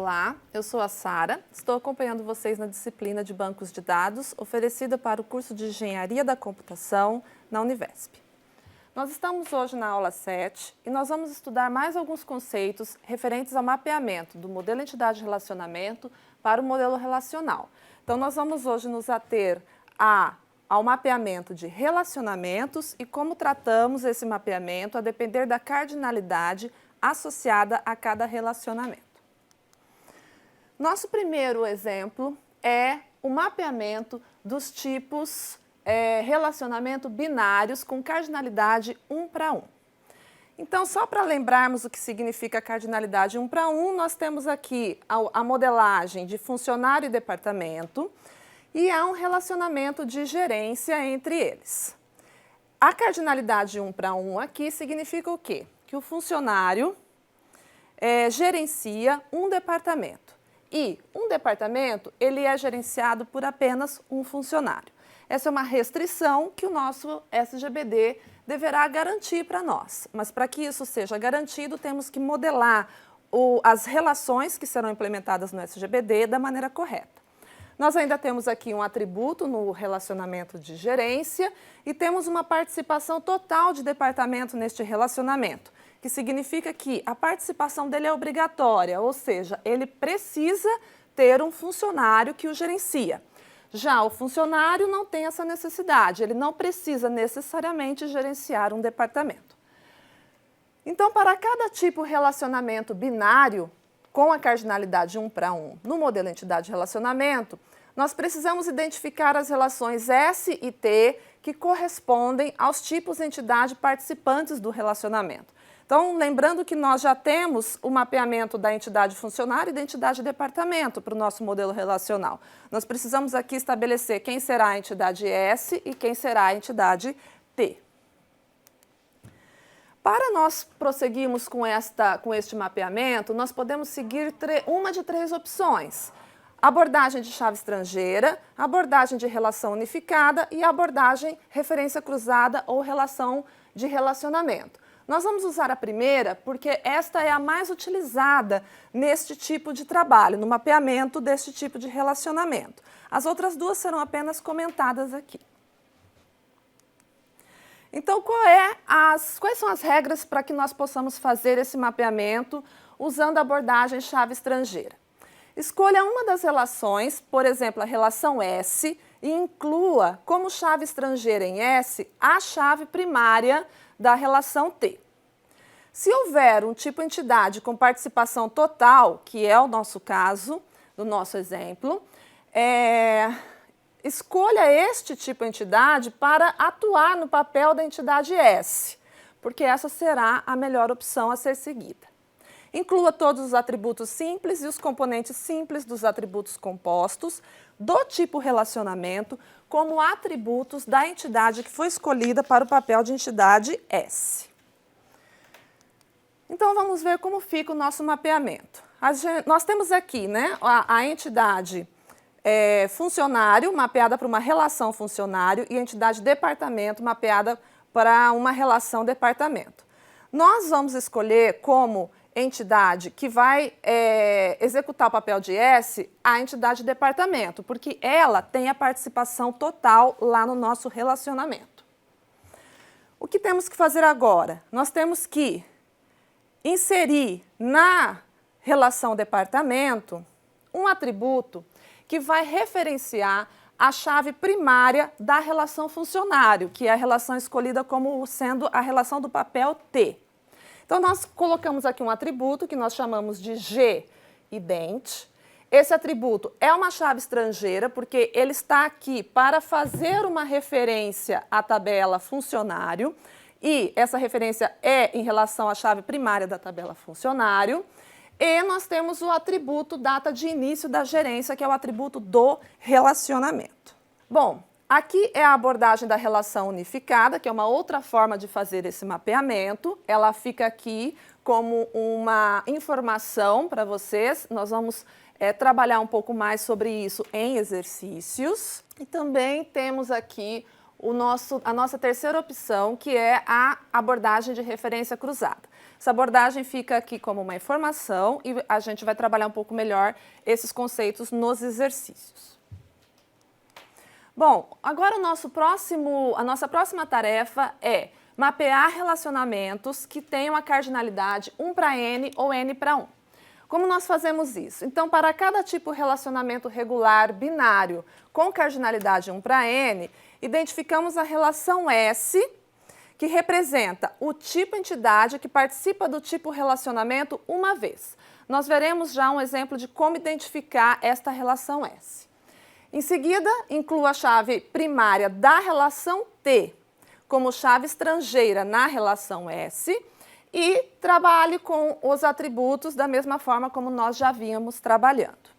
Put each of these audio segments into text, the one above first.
Olá, eu sou a Sara, estou acompanhando vocês na disciplina de Bancos de Dados, oferecida para o curso de Engenharia da Computação na Univesp. Nós estamos hoje na aula 7 e nós vamos estudar mais alguns conceitos referentes ao mapeamento do modelo entidade-relacionamento para o modelo relacional. Então, nós vamos hoje nos ater ao mapeamento de relacionamentos e como tratamos esse mapeamento a depender da cardinalidade associada a cada relacionamento. Nosso primeiro exemplo é o mapeamento dos tipos relacionamento binários com cardinalidade 1 para 1. Então, só para lembrarmos o que significa cardinalidade 1 para 1, nós temos aqui a modelagem de funcionário e departamento e há um relacionamento de gerência entre eles. A cardinalidade 1 para 1 aqui significa o quê? Que o funcionário gerencia um departamento. E um departamento, ele é gerenciado por apenas um funcionário. Essa é uma restrição que o nosso SGBD deverá garantir para nós. Mas para que isso seja garantido, temos que modelar as relações que serão implementadas no SGBD da maneira correta. Nós ainda temos aqui um atributo no relacionamento de gerência e temos uma participação total de departamento neste relacionamento, que significa que a participação dele é obrigatória, ou seja, ele precisa ter um funcionário que o gerencia. Já o funcionário não tem essa necessidade, ele não precisa necessariamente gerenciar um departamento. Então, para cada tipo de relacionamento binário, com a cardinalidade 1 para 1 no modelo entidade-relacionamento, nós precisamos identificar as relações S e T que correspondem aos tipos de entidade participantes do relacionamento. Então, lembrando que nós já temos o mapeamento da entidade funcionário e da entidade departamento para o nosso modelo relacional. Nós precisamos aqui estabelecer quem será a entidade S e quem será a entidade T. Para nós prosseguirmos com este mapeamento, nós podemos seguir uma de três opções. Abordagem de chave estrangeira, abordagem de relação unificada e abordagem referência cruzada ou relação de relacionamento. Nós vamos usar a primeira porque esta é a mais utilizada neste tipo de trabalho, no mapeamento deste tipo de relacionamento. As outras duas serão apenas comentadas aqui. Então, quais são as regras para que nós possamos fazer esse mapeamento usando a abordagem chave estrangeira? Escolha uma das relações, por exemplo, a relação S, e inclua como chave estrangeira em S a chave primária da relação T. Se houver um tipo entidade com participação total, que é o nosso caso, do nosso exemplo, escolha este tipo entidade para atuar no papel da entidade S, porque essa será a melhor opção a ser seguida. Inclua todos os atributos simples e os componentes simples dos atributos compostos do tipo relacionamento como atributos da entidade que foi escolhida para o papel de entidade S. Então, vamos ver como fica o nosso mapeamento. Nós temos aqui, né, a entidade funcionário mapeada para uma relação funcionário e a entidade departamento mapeada para uma relação departamento. Nós vamos escolher como entidade que vai executar o papel de S a entidade departamento, porque ela tem a participação total lá no nosso relacionamento. O que temos que fazer agora? Nós temos que inserir na relação departamento um atributo que vai referenciar a chave primária da relação funcionário, que é a relação escolhida como sendo a relação do papel T. Então, nós colocamos aqui um atributo que nós chamamos de GIdent. Esse atributo é uma chave estrangeira, porque ele está aqui para fazer uma referência à tabela funcionário, e essa referência é em relação à chave primária da tabela funcionário. E nós temos o atributo data de início da gerência, que é o atributo do relacionamento. Bom, aqui é a abordagem da relação unificada, que é uma outra forma de fazer esse mapeamento. Ela fica aqui como uma informação para vocês. Nós vamos trabalhar um pouco mais sobre isso em exercícios. E também temos aqui a nossa terceira opção, que é a abordagem de referência cruzada. Essa abordagem fica aqui como uma informação e a gente vai trabalhar um pouco melhor esses conceitos nos exercícios. Bom, agora a nossa próxima tarefa é mapear relacionamentos que tenham a cardinalidade 1 para n ou n para 1. Como nós fazemos isso? Então, para cada tipo de relacionamento regular binário com cardinalidade 1 para n, identificamos a relação S, que representa o tipo entidade que participa do tipo relacionamento uma vez. Nós veremos já um exemplo de como identificar esta relação S. Em seguida, inclua a chave primária da relação T como chave estrangeira na relação S e trabalhe com os atributos da mesma forma como nós já vínhamos trabalhando.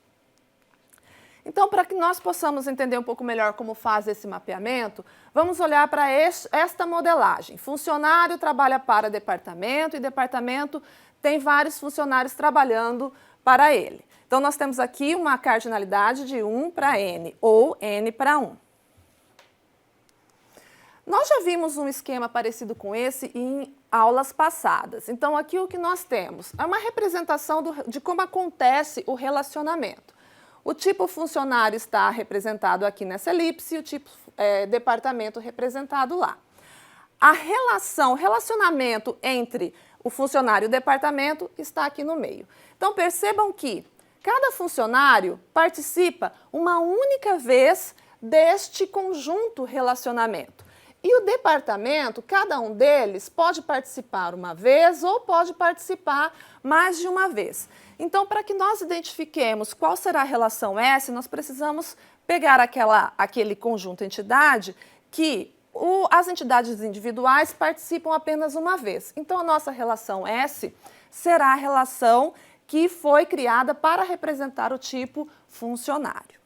Então, para que nós possamos entender um pouco melhor como faz esse mapeamento, vamos olhar para esta modelagem. Funcionário trabalha para departamento e departamento tem vários funcionários trabalhando para ele. Então, nós temos aqui uma cardinalidade de 1 para n, ou n para 1. Nós já vimos um esquema parecido com esse em aulas passadas. Então, aqui o que nós temos é uma representação de como acontece o relacionamento. O tipo funcionário está representado aqui nessa elipse e o tipo departamento representado lá. O relacionamento entre o funcionário e o departamento está aqui no meio. Então, percebam que cada funcionário participa uma única vez deste conjunto relacionamento. E o departamento, cada um deles pode participar uma vez ou pode participar mais de uma vez. Então, para que nós identifiquemos qual será a relação S, nós precisamos pegar aquele conjunto entidade que as entidades individuais participam apenas uma vez. Então, a nossa relação S será a relação que foi criada para representar o tipo funcionário.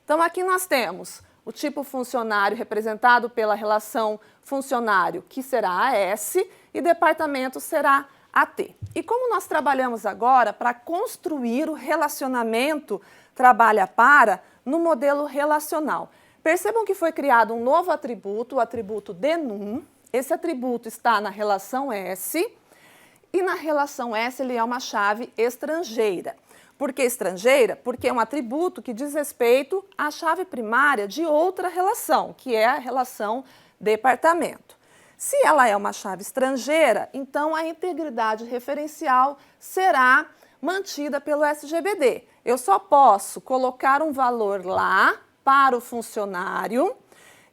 Então, aqui nós temos o tipo funcionário representado pela relação funcionário, que será a S, e departamento será a T. E como nós trabalhamos agora para construir o relacionamento trabalha para no modelo relacional? Percebam que foi criado um novo atributo, o atributo denum. Esse atributo está na relação S, e na relação S ele é uma chave estrangeira. Por que estrangeira? Porque é um atributo que diz respeito à chave primária de outra relação, que é a relação departamento. Se ela é uma chave estrangeira, então a integridade referencial será mantida pelo SGBD. Eu só posso colocar um valor lá para o funcionário,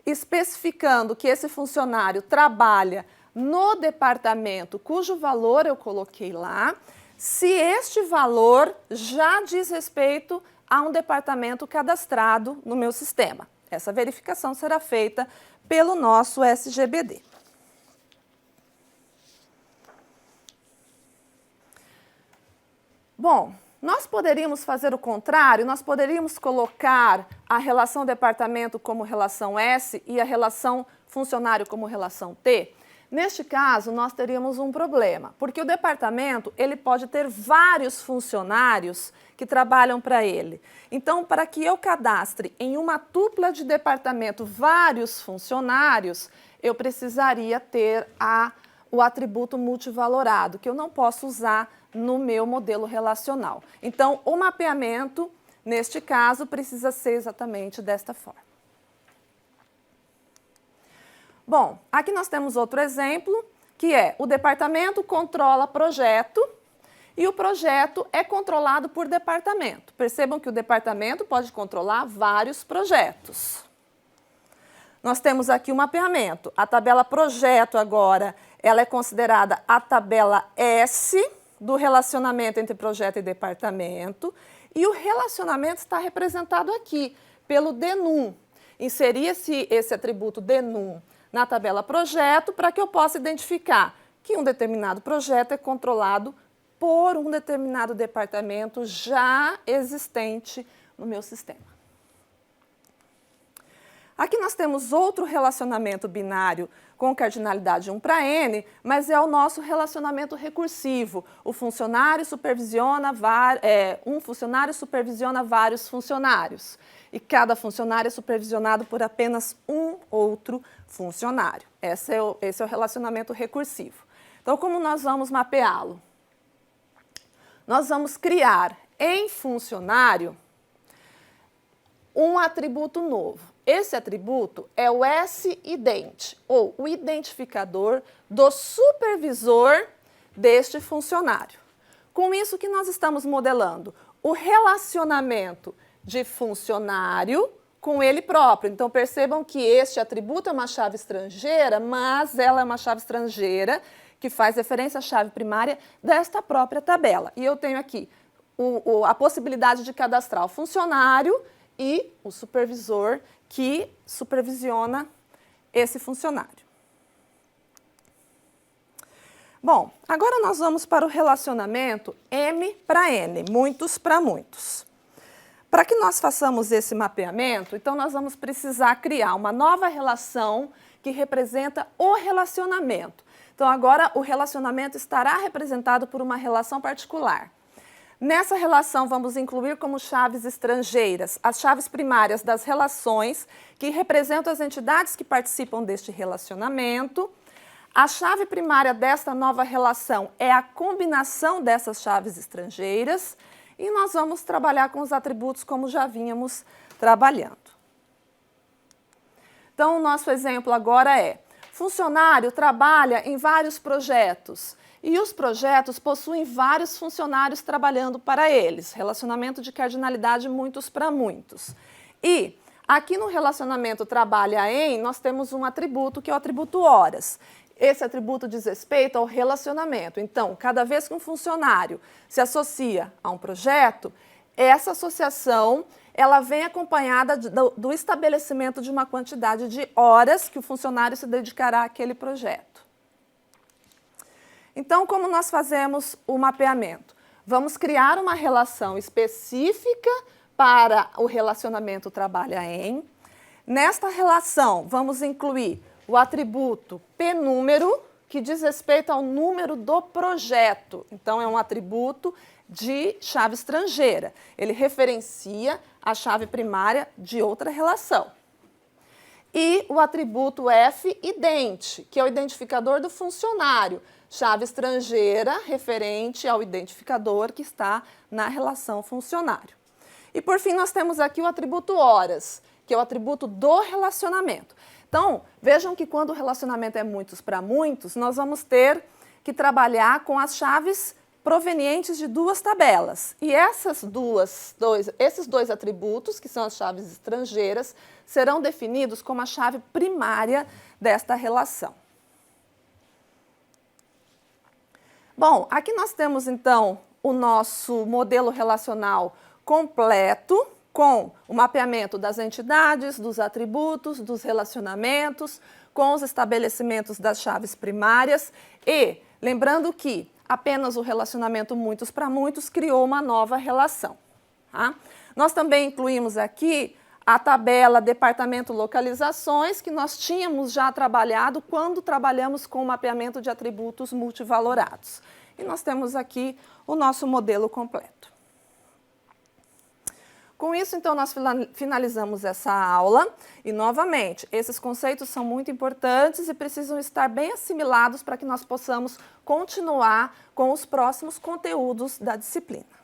especificando que esse funcionário trabalha no departamento cujo valor eu coloquei lá, se este valor já diz respeito a um departamento cadastrado no meu sistema. Essa verificação será feita pelo nosso SGBD. Bom, nós poderíamos fazer o contrário, nós poderíamos colocar a relação departamento como relação S e a relação funcionário como relação T. Neste caso, nós teríamos um problema, porque o departamento ele pode ter vários funcionários que trabalham para ele. Então, para que eu cadastre em uma tupla de departamento vários funcionários, eu precisaria ter o atributo multivalorado, que eu não posso usar no meu modelo relacional. Então, o mapeamento, neste caso, precisa ser exatamente desta forma. Bom, aqui nós temos outro exemplo, que é o departamento controla projeto e o projeto é controlado por departamento. Percebam que o departamento pode controlar vários projetos. Nós temos aqui o mapeamento. A tabela projeto agora, ela é considerada a tabela S do relacionamento entre projeto e departamento e o relacionamento está representado aqui pelo denum. Inseria-se esse atributo denum na tabela projeto para que eu possa identificar que um determinado projeto é controlado por um determinado departamento já existente no meu sistema. Aqui nós temos outro relacionamento binário com cardinalidade 1 para n, mas é o nosso relacionamento recursivo. O funcionário supervisiona um funcionário supervisiona vários funcionários. E cada funcionário é supervisionado por apenas um outro funcionário. Esse é o relacionamento recursivo. Então, como nós vamos mapeá-lo? Nós vamos criar em funcionário um atributo novo. Esse atributo é o S-ident, ou o identificador do supervisor deste funcionário. Com isso que nós estamos modelando o relacionamento de funcionário com ele próprio. Então, percebam que este atributo é uma chave estrangeira, mas ela é uma chave estrangeira que faz referência à chave primária desta própria tabela. E eu tenho aqui a possibilidade de cadastrar o funcionário e o supervisor que supervisiona esse funcionário. Bom, agora nós vamos para o relacionamento M para N, muitos para muitos. Para que nós façamos esse mapeamento, então nós vamos precisar criar uma nova relação que representa o relacionamento. Então agora o relacionamento estará representado por uma relação particular. Nessa relação, vamos incluir como chaves estrangeiras as chaves primárias das relações que representam as entidades que participam deste relacionamento. A chave primária desta nova relação é a combinação dessas chaves estrangeiras e nós vamos trabalhar com os atributos como já vínhamos trabalhando. Então, o nosso exemplo agora é: funcionário trabalha em vários projetos. E os projetos possuem vários funcionários trabalhando para eles. Relacionamento de cardinalidade muitos para muitos. E aqui no relacionamento trabalha em, nós temos um atributo que é o atributo horas. Esse atributo diz respeito ao relacionamento. Então, cada vez que um funcionário se associa a um projeto, essa associação ela vem acompanhada do estabelecimento de uma quantidade de horas que o funcionário se dedicará àquele projeto. Então, como nós fazemos o mapeamento? Vamos criar uma relação específica para o relacionamento trabalha em. Nesta relação, vamos incluir o atributo p-número, que diz respeito ao número do projeto. Então, é um atributo de chave estrangeira. Ele referencia a chave primária de outra relação. E o atributo f-ident, que é o identificador do funcionário. Chave estrangeira referente ao identificador que está na relação funcionário. E, por fim, nós temos aqui o atributo horas, que é o atributo do relacionamento. Então, vejam que quando o relacionamento é muitos para muitos, nós vamos ter que trabalhar com as chaves provenientes de duas tabelas. E esses dois atributos, que são as chaves estrangeiras, serão definidos como a chave primária desta relação. Bom, aqui nós temos, então, o nosso modelo relacional completo, com o mapeamento das entidades, dos atributos, dos relacionamentos, com os estabelecimentos das chaves primárias e, lembrando que apenas o relacionamento muitos para muitos criou uma nova relação. Tá? Nós também incluímos aqui a tabela departamento localizações, que nós tínhamos já trabalhado quando trabalhamos com o mapeamento de atributos multivalorados. E nós temos aqui o nosso modelo completo. Com isso, então, nós finalizamos essa aula e, novamente, esses conceitos são muito importantes e precisam estar bem assimilados para que nós possamos continuar com os próximos conteúdos da disciplina.